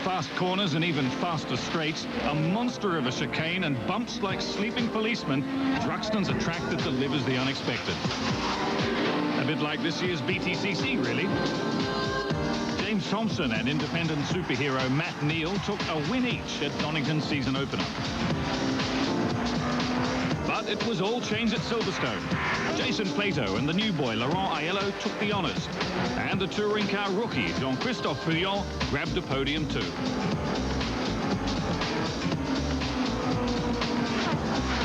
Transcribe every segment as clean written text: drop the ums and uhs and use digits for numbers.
fast corners and even faster straights, a monster of a chicane and bumps like sleeping policemen, Thruxton's a track that delivers the unexpected. A bit like this year's BTCC, really. James Thompson and independent superhero Matt Neal took a win each at Donington's season opener. But it was all changed at Silverstone. Jason Plato and the new boy Laurent Aiello took the honours. And the touring car rookie Jean-Christophe Fouillon grabbed a podium too.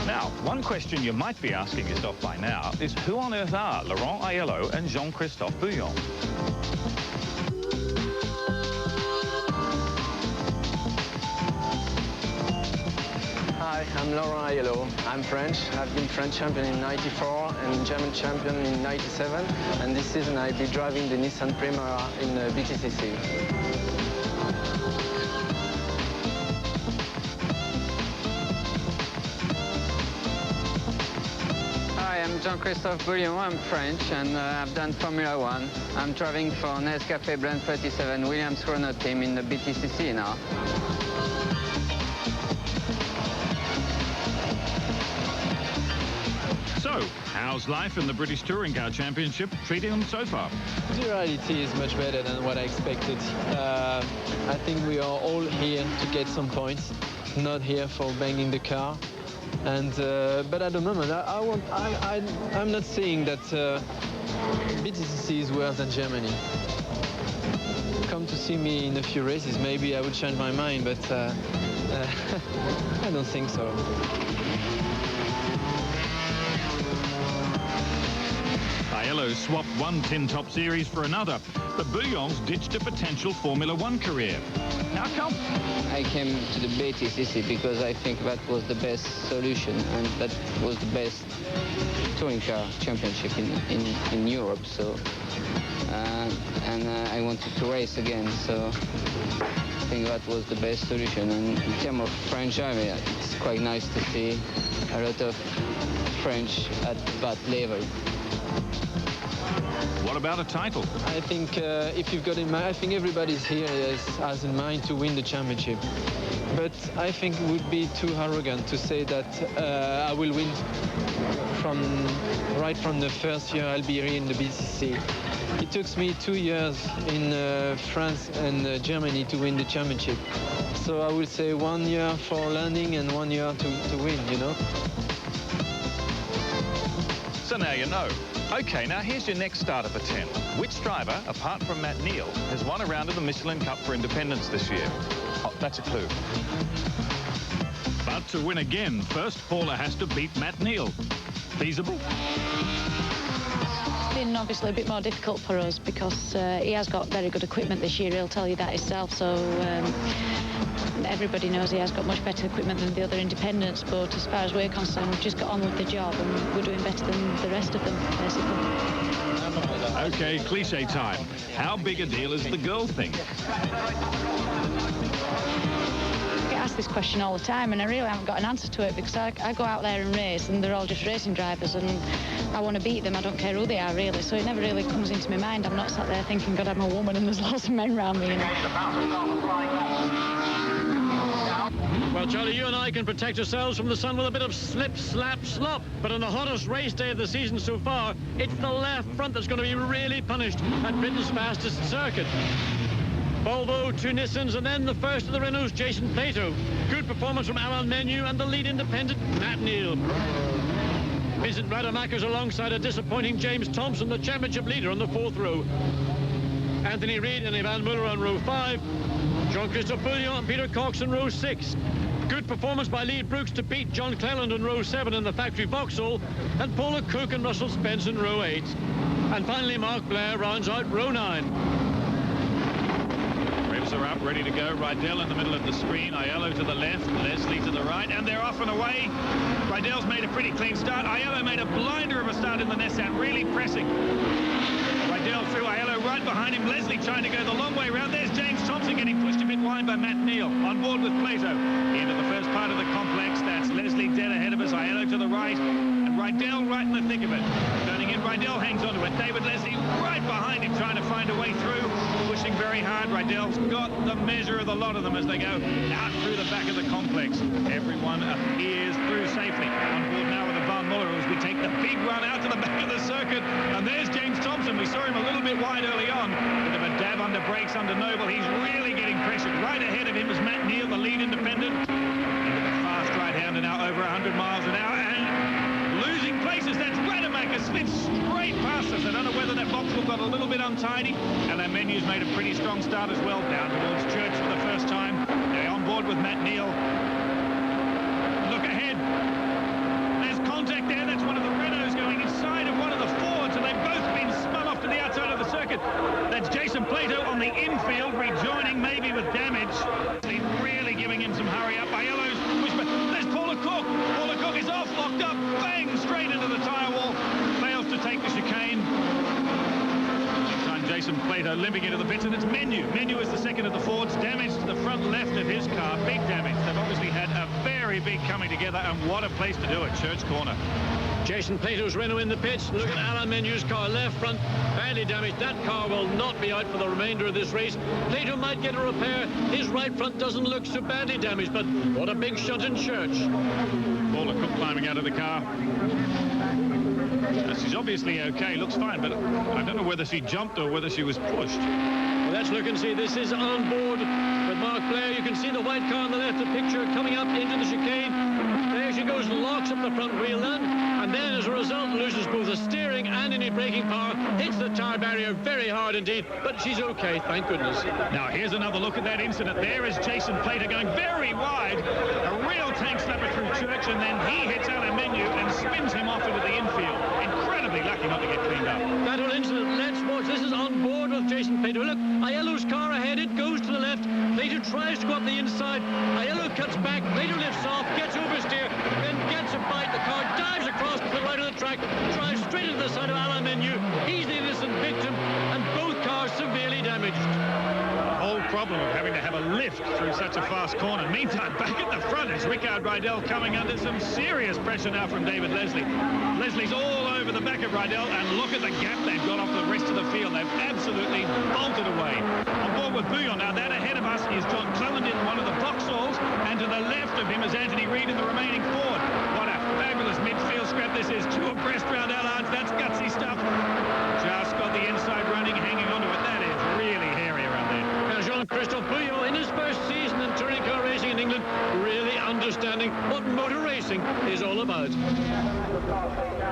Now, one question you might be asking yourself by now is who on earth are Laurent Aiello and Jean-Christophe Fouillon? Hi, I'm Laurent Aiello. I'm French. I've been French champion in '94 and German champion in '97. And this season I'll be driving the Nissan Primera in BTCC. Hi, I'm Jean-Christophe Fouillon. I'm French and I've done Formula 1. I'm driving for Nescafé Blend 37 Williams Renault team in the BTCC now. So, how's life in the British Touring Car Championship treating them so far? The reality is much better than what I expected. I think we are all here to get some points, not here for banging the car. And but at the moment, I'm not saying that BTCC is worse than Germany. Come to see me in a few races, maybe I would change my mind, but I don't think so. Aiello swapped one Tin Top Series for another, but Bouillon's ditched a potential Formula 1 career. How come? I came to the BTCC because I think that was the best solution and that was the best touring car championship in Europe. So, I wanted to race again. So I think that was the best solution. And in terms of French driving, it's quite nice to see a lot of French at that level. What about a title? I think if you've got in mind, I think everybody's here has in mind to win the championship. But I think it would be too arrogant to say that I will win right from the first year I'll be here in the BTCC. It took me 2 years in France and Germany to win the championship. So I will say 1 year for learning and 1 year to win, you know. So now you know. OK, now here's your next starter for 10. Which driver, apart from Matt Neal, has won a round of the Michelin Cup for Independence this year? Oh, that's a clue. But to win again, first Paula has to beat Matt Neal. Feasible? It's been obviously a bit more difficult for us because he has got very good equipment this year. He'll tell you that himself. So everybody knows he has got much better equipment than the other independents. But as far as we're concerned, we've just got on with the job and we're doing better than the rest of them, basically. OK, cliche time. How big a deal is the girl thing? I get asked this question all the time and I really haven't got an answer to it because I go out there and race and they're all just racing drivers and I want to beat them. I don't care who they are, really. So it never really comes into my mind. I'm not sat there thinking, God, I'm a woman and there's lots of men around me, you know. Well, Charlie, you and I can protect ourselves from the sun with a bit of slip, slap, slop. But on the hottest race day of the season so far, it's the left front that's going to be really punished at Britain's fastest circuit. Volvo, 2 Nissans, and then the first of the Renaults, Jason Plato. Good performance from Alan Menu and the lead independent, Matt Neal. Vincent Rademacher's alongside a disappointing James Thompson, the championship leader on the 4th row. Anthony Reid and Ivan Muller on row 5. Jean-Christophe Fouillon and Peter Cox in row 6. Good performance by Lee Brooks to beat John Cleland in row 7 in the factory Vauxhall, and Paula Cook and Russell Spence in row 8. And finally, Mark Blair rounds out row 9. Revs are up, ready to go. Rydell in the middle of the screen, Aiello to the left, Leslie to the right, and they're off and away. Rydell's made a pretty clean start. Aiello made a blinder of a start in the Nissan, really pressing. Rydell through, Aiello right behind him. Leslie trying to go the long way round. There's James Thompson getting pushed a bit wide by Matt Neal. On board with Plato. Into the first part of the complex. That's Leslie dead ahead of us. Aiello to the right. And Rydell right in the thick of it. Turning in, Rydell hangs onto it. David Leslie right behind him trying to find a way through. pushing very hard. Rydell's got the measure of the lot of them as they go out through the back of the complex. Everyone appears through safely. On board now with the Van Muller as we take the big run out to the back of the circuit. And there's James Thompson. We saw him a little bit wide early on. Bit of a dab under brakes under Noble. He's really getting pressured. Right ahead of him is Matt Neal, the lead independent. Into the fast right-hander now over 100 miles an hour. And losing places. That's Rademacher slid straight past us. I don't know whether that Vauxhall got a little bit untidy. And that Menu's made a pretty strong start as well. Down towards Church for the first time. They're on board with Matt Neal. Look ahead. There's contact there. That's one of the Renaults going inside of one of the Fords, and they've both been spun off to the outside of the circuit. That's Jason Plato on the infield, rejoining maybe with damage. He's really giving him some hurry up. Aiello's push, but there's Paula Cook. Paula Cook is off, locked up, bang, straight into the tyre wall. Fails to take the chicane. Jason Plato limping into the pits, and it's Menu. Menu is the second of the Fords. Damage to the front left of his car. Big damage. They've obviously had a very big coming together, and what a place to do it, Church Corner. Jason Plato's Renault in the pits. Look at Alain Menu's car, left front, badly damaged. That car will not be out for the remainder of this race. Plato might get a repair. His right front doesn't look so badly damaged, but what a big shot in Church. Paula Cook climbing out of the car. She's obviously okay, looks fine, but I don't know whether she jumped or whether she was pushed. Well, let's look and see. This is on board with Mark Blair. You can see the white car on the left, the picture coming up into the chicane. There she goes, locks up the front wheel then, and then as a result loses both the steering and any braking power, hits the tyre barrier very hard indeed, but she's okay, thank goodness. Now here's another look at that incident. There is Jason Plato going very wide, a real tank slapper through Church, and then he hits Alain Menu and spins him off into the infield. Incredibly lucky not to get cleaned up. That whole incident, let's watch. This is on board with Jason Plato. Look, Aiello's car ahead, it goes to the left. Plato tries to go up the inside. Aiello cuts back, Plato lifts off, gets oversteer, then gets a bite. The car dives across to the right of the track, drives straight into the side of Alain Menu. He's the innocent victim, and both cars severely damaged. Whole problem of having to have a lift through such a fast corner. Meantime, back at the front is Rickard Rydell coming under some serious pressure now from David Leslie. Leslie's all over the back of Rydell, and look at the gap they've got off the rest of the field. They've absolutely bolted away. On board with Bouillon now. That ahead of us is John Cleland in one of the Vauxhalls, and to the left of him is Anthony Reid in the remaining Ford. What a fabulous midfield scrap this is. Two abreast round Allards. That's gutsy stuff. Just got the inside running, hanging onto it. That is really hairy around there. Jean-Christophe Bouillon, in his first season in touring car racing in England, really understanding what motor racing is all about.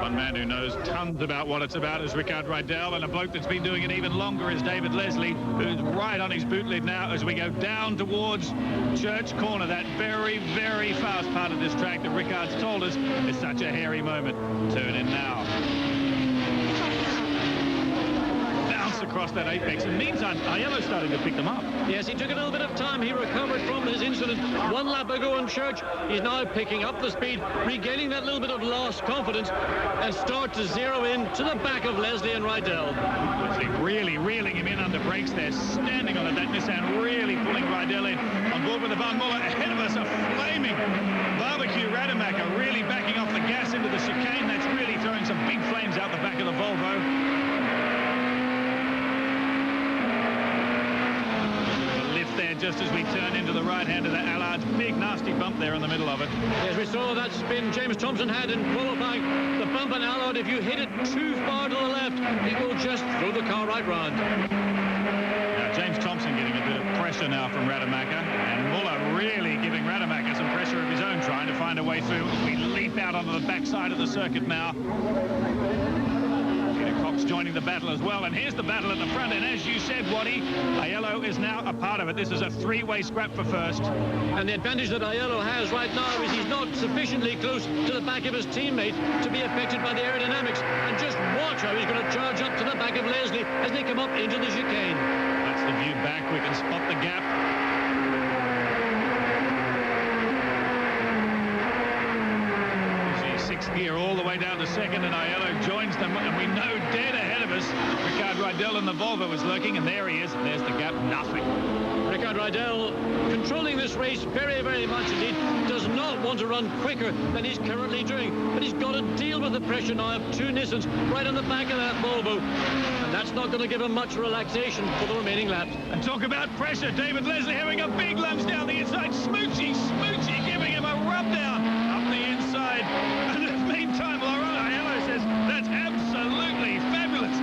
One man who knows tons about what it's about is Rickard Rydell, and a bloke that's been doing it even longer is David Leslie, who's right on his boot lid now as we go down towards Church Corner, that very, very fast part of this track that Rickard's told us is such a hairy moment. Turn in now. Across that apex, and meantime Aiello's starting to pick them up. Yes, he took a little bit of time. He recovered from his incident one lap ago in Church. He's now picking up the speed, regaining that little bit of lost confidence, and start to zero in to the back of Leslie and Rydell. Leslie really reeling him in under brakes there, standing on it. That Nissan really pulling Rydell in. On board with the Van Muller. Ahead of us a flaming barbecue Rademacher, really backing off the gas into the chicane. That's really throwing some big flames out the back of the Volvo. There just as we turn into the right hand of the Allards. Big nasty bump there in the middle of it. Yes, we saw that spin James Thompson had in qualifying. The bump on Allard, if you hit it too far to the left, it will just throw the car right round. Now James Thompson getting a bit of pressure now from Rademacher, and Muller really giving Rademacher some pressure of his own, trying to find a way through. We leap out onto the backside of the circuit now. Joining the battle as well, and here's the battle at the front, and as you said, Waddy, Aiello is now a part of it. This is a three-way scrap for first. And the advantage that Aiello has right now is he's not sufficiently close to the back of his teammate to be affected by the aerodynamics, and just watch how he's going to charge up to the back of Leslie as they come up into the chicane. That's the view back. We can spot the gap. Sixth gear all the way down to second, and Aiello joins them, and we know dead ahead of us Rickard Rydell in the Volvo is lurking, and there he is. There's the gap. Nothing. Rickard Rydell controlling this race very, very much indeed. Does not want to run quicker than he's currently doing, but he's got to deal with the pressure now of two Nissans right on the back of that Volvo. and that's not going to give him much relaxation for the remaining laps. And talk about pressure. David Leslie having a big lunge down the inside. Smoochy giving him a rub down up the inside. And in the meantime, Aiello says that's absolutely fabulous.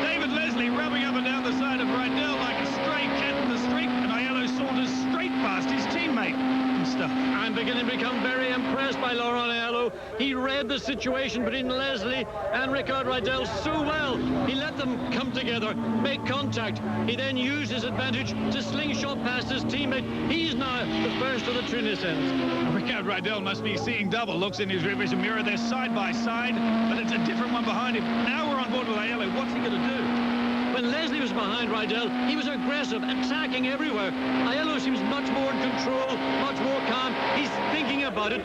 David Leslie rubbing up and down the side of Rydell like a stray cat in the street, and Aiello saunters straight past his teammate and stuff. I'm beginning to become very impressed by Laurent Aiello. He read the situation between Leslie and Ricard Rydell so well. He let them come together, make contact. He then used his advantage to slingshot past his teammate. He's now the first of the two Nissans. Ricard Rydell must be seeing double. Looks in his rear vision mirror. They're side by side, but it's a different one behind him. Now we're on board with Aiello. What's he going to do? When Leslie was behind Rydell, he was aggressive, attacking everywhere. Aiello seems much more in control, much more calm. He's thinking about it.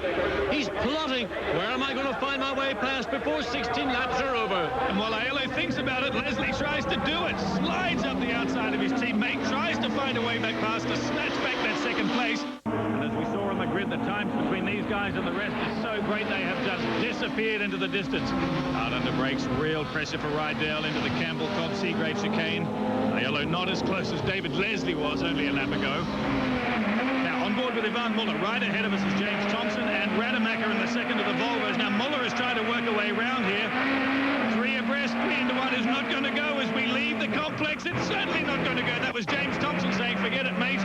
He's plotting. Where am I going to find my way past before 16 laps are over? And while Aiello thinks about it, Leslie tries to do it. Slides up the outside of his teammate, tries to find a way back past to snatch back that second place. And as we saw on the grid, the times between these guys and the rest is so great they have just disappeared into the distance. Hard under brakes, real pressure for Rydell into the Campbell-Cobb-Seagrave chicane. Aiello not as close as David Leslie was only a lap ago. Now on board with Ivan Muller, right ahead of us is James Thompson and Rademacher in the second of the Volvos. Now Muller is trying to work a way around here. 3 abreast, 3 into 1 is not going to go as we leave the complex. It's certainly not going to go. That was James Thompson saying, forget it, mate.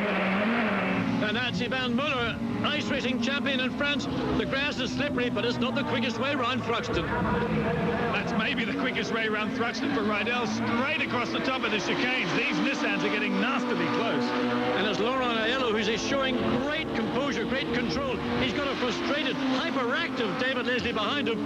And that's Ivan Muller, ice racing champion in France. The grass is slippery, but it's not the quickest way round Thruxton. That's maybe the quickest way around Thruxton for Rydell, straight across the top of the chicanes. These Nissans are getting nastily close. And it's Laurent Aiello who's showing great composure, great control. He's got a frustrated, hyperactive David Leslie behind him.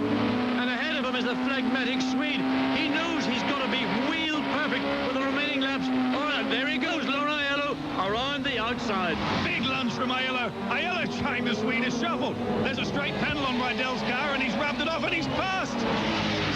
And ahead of him is the phlegmatic Swede. He knows he's got to be wheel perfect for the remaining laps. All right, there he goes, Laurent Aiello, around the outside. Big lunge from Aiello. Aiello trying the Swedish shuffle. There's a straight panel on Rydell's car and he's rubbed it off and he's passed.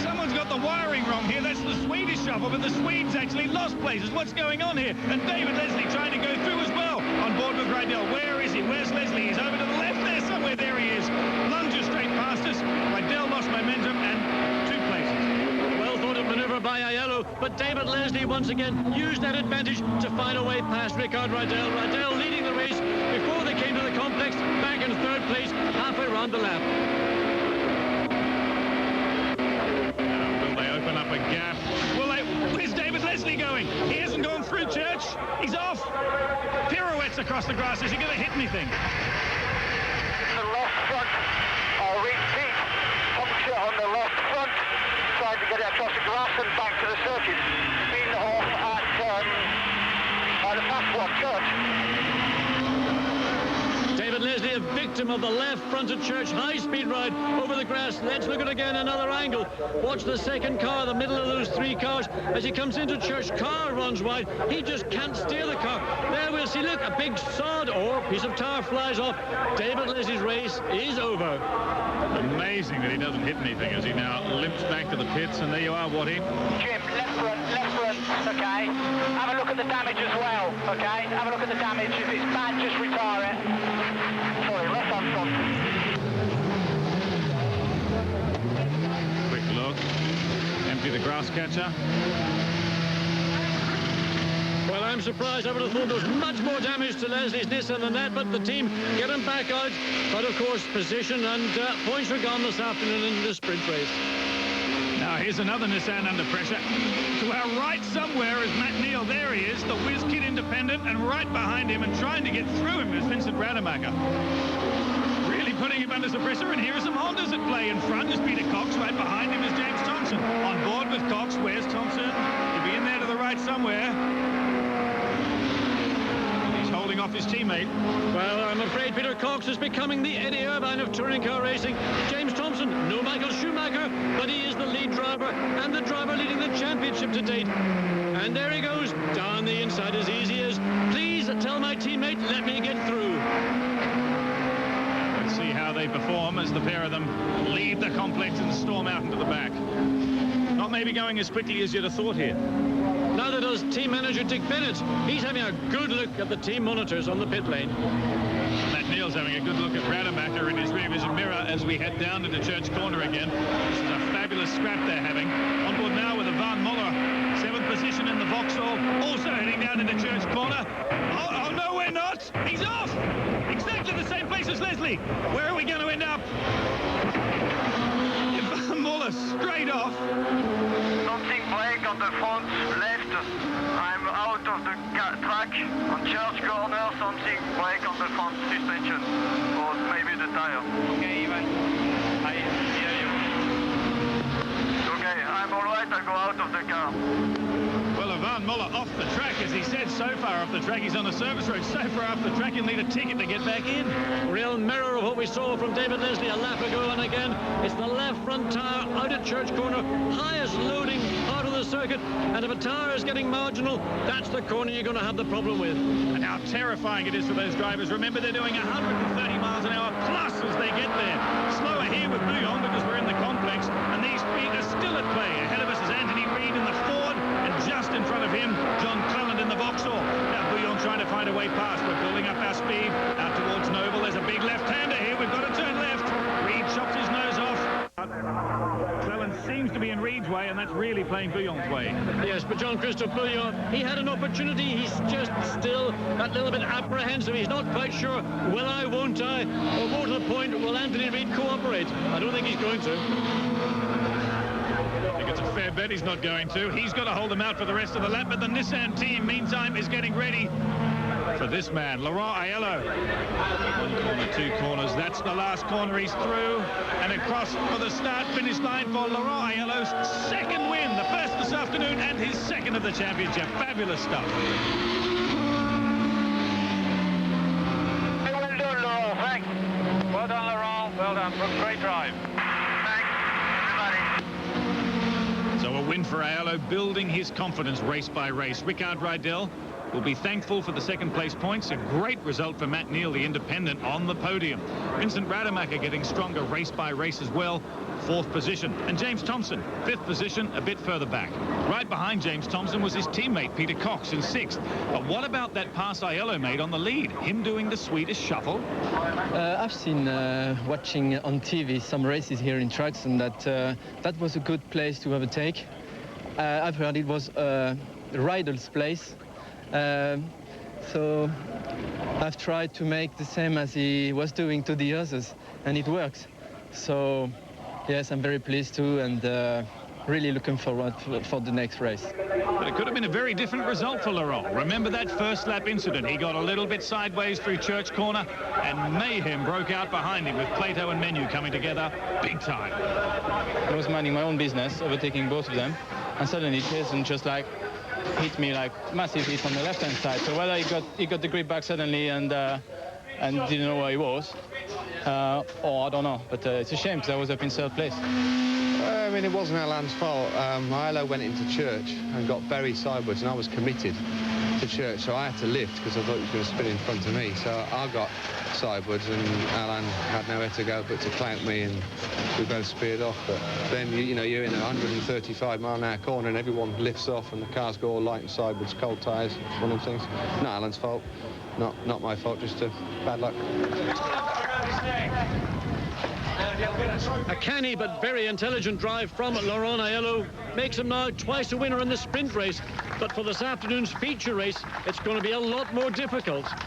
Someone's got the wiring wrong here. That's the Swedish shuffle, but the Swedes actually lost places. What's going on here? And David Leslie trying to go through as well. On board with Rydell. Where is he? Where's Leslie? He's over to the left there somewhere. There he is. Lunges straight past us. Rydell lost momentum and 2 places. Well thought of maneuver by Aiello, but David Leslie once again used that advantage to find a way past Ricard Rydell. Rydell leading the race before they came to the complex, back in 3rd place, halfway around the lap. Will they open up a gap? Where's David Leslie going? He hasn't gone through Church. He's off. Pirouettes across the grass. Is he going to hit anything? The left front. I'll repeat. Puncture on the left front. Trying to get it across the grass and back to the circuit. Been off at the past one, Church. David Leslie, a victim of the left front of Church. High-speed ride over the grass. Let's look at it again, another angle. Watch the second car, the middle of those 3 cars. As he comes into Church, car runs wide. He just can't steer the car. There we'll see, look, a big sod or piece of tar flies off. David Leslie's race is over. Amazing that he doesn't hit anything as he now limps back to the pits. And there you are, Watty. Jim, left front, okay. Have a look at the damage as well, okay. Have a look at the damage. If it's bad, just retire it. Sorry, left hand front. Quick look. Empty the grass catcher. Well, I'm surprised. I would have thought there was much more damage to Leslie's Nissan than that, but the team get him back out. But, of course, position and points were gone this afternoon in the sprint race. Now, here's another Nissan under pressure. To our right somewhere is Matt Neal. There he is, the Whiz Kid Independent, and right behind him and trying to get through him is Vincent Rademacher. Really putting him under some pressure, and here are some Hondas at play. In front is Peter Cox. Right behind him is James Thompson. On board with Cox. Where's Thompson? He'll be in there to the right somewhere. Holding off his teammate. Well, I'm afraid Peter Cox is becoming the Eddie Irvine of touring car racing. James Thompson, no Michael Schumacher, but he is the lead driver and the driver leading the championship to date. And there he goes, down the inside as easy as, please tell my teammate, let me get through. Let's see how they perform as the pair of them leave the complex and storm out into the back. Not maybe going as quickly as you'd have thought here. Neither does team manager Dick Bennett. He's having a good look at the team monitors on the pit lane. Matt Neal's having a good look at Rademacher in his rear vision mirror as we head down into Church Corner again. This is a fabulous scrap they're having. On board now with Ivan Muller, 7th in the Vauxhall, also heading down into Church Corner. Oh, no, we're not. He's off. Exactly the same place as Leslie. Where are we going to end up? Muller straight off. Something break on the front left. I'm out of the track on Church Corner. Something break on the front suspension, or maybe the tire. Okay, Ivan. I hear you. Okay, I'm all right. I go out of the car. Well, Ivan Muller off the track, as he said, so far off the track. He's on a service road. So far off the track, he'll need a ticket to get back in. Real mirror of what we saw from David Leslie a lap ago, and again, it's the left front tyre out at Church Corner, highest loading part of the circuit, and if a tyre is getting marginal, that's the corner you're going to have the problem with. And how terrifying it is for those drivers. Remember, they're doing 130 miles an hour plus as they get there. Slower here with Bouillon because we're in the complex, and these speed are still at play. Ahead of us is Anthony Reid in the Ford, and just in front of him, John Cleland in the Vauxhall. Now Bouillon trying to find a way past. We're building up our speed out towards Noble. There's a big left-hander here. We've got to turn left. Reid chops his nose off. Cleland seems to be in Reid's way, and that's really playing Bouillon's way. Yes, but Jean-Christophe Bouillon, he had an opportunity. He's just still a little bit apprehensive. He's not quite sure, will I, won't I? Or more to the point, will Anthony Reid cooperate? I don't think he's going to. I think it's a fair bet he's not going to. He's got to hold them out for the rest of the lap, but the Nissan team, meantime, is getting ready for this man, Laurent Aiello. 1 corner, 2 corners. That's the last corner. He's through and across for the start-finish line for Laurent Aiello's second win, the first this afternoon and his second of the championship. Fabulous stuff. Well done, Laurent. Thanks. Well done, Laurent. Well done. Great drive. Thanks, everybody. So a win for Aiello, building his confidence race by race. Ricard Rydell will be thankful for the second place points. A great result for Matt Neal, the independent, on the podium. Vincent Rademacher getting stronger race by race as well. 4th position. And James Thompson, 5th position, a bit further back. Right behind James Thompson was his teammate Peter Cox in 6th. But what about that pass Aiello made on the lead? Him doing the Swedish shuffle? I've seen watching on TV some races here in Thruxton that was a good place to have a take. I've heard it was Rydell's place. So I've tried to make the same as he was doing to the others, and it works. So yes, I'm very pleased too, and really looking forward for the next race. But it could have been a very different result for Laurent. Remember that first lap incident? He got a little bit sideways through Church Corner, and mayhem broke out behind him with Plato and Menu coming together big time. I was minding my own business, overtaking both of them, and suddenly Jason just like hit me like massive hit on the left-hand side. So whether he got the grip back suddenly and didn't know where he was, or I don't know. But it's a shame because I was up in 3rd place. I mean, it wasn't Alan's fault. Aiello went into Church and got very sideways, and I was committed to Church, so I had to lift because I thought he was going to spin in front of me. So I got sideways, and Alan had nowhere to go but to clank me, and we both speared off. But then, you know, you're in a 135-mile-an-hour corner, and everyone lifts off, and the cars go all light and sideways, cold tyres. It's one of the things. Not Alan's fault, not my fault, just bad luck. A canny but very intelligent drive from Laurent Aiello makes him now twice a winner in the sprint race. But for this afternoon's feature race, it's going to be a lot more difficult.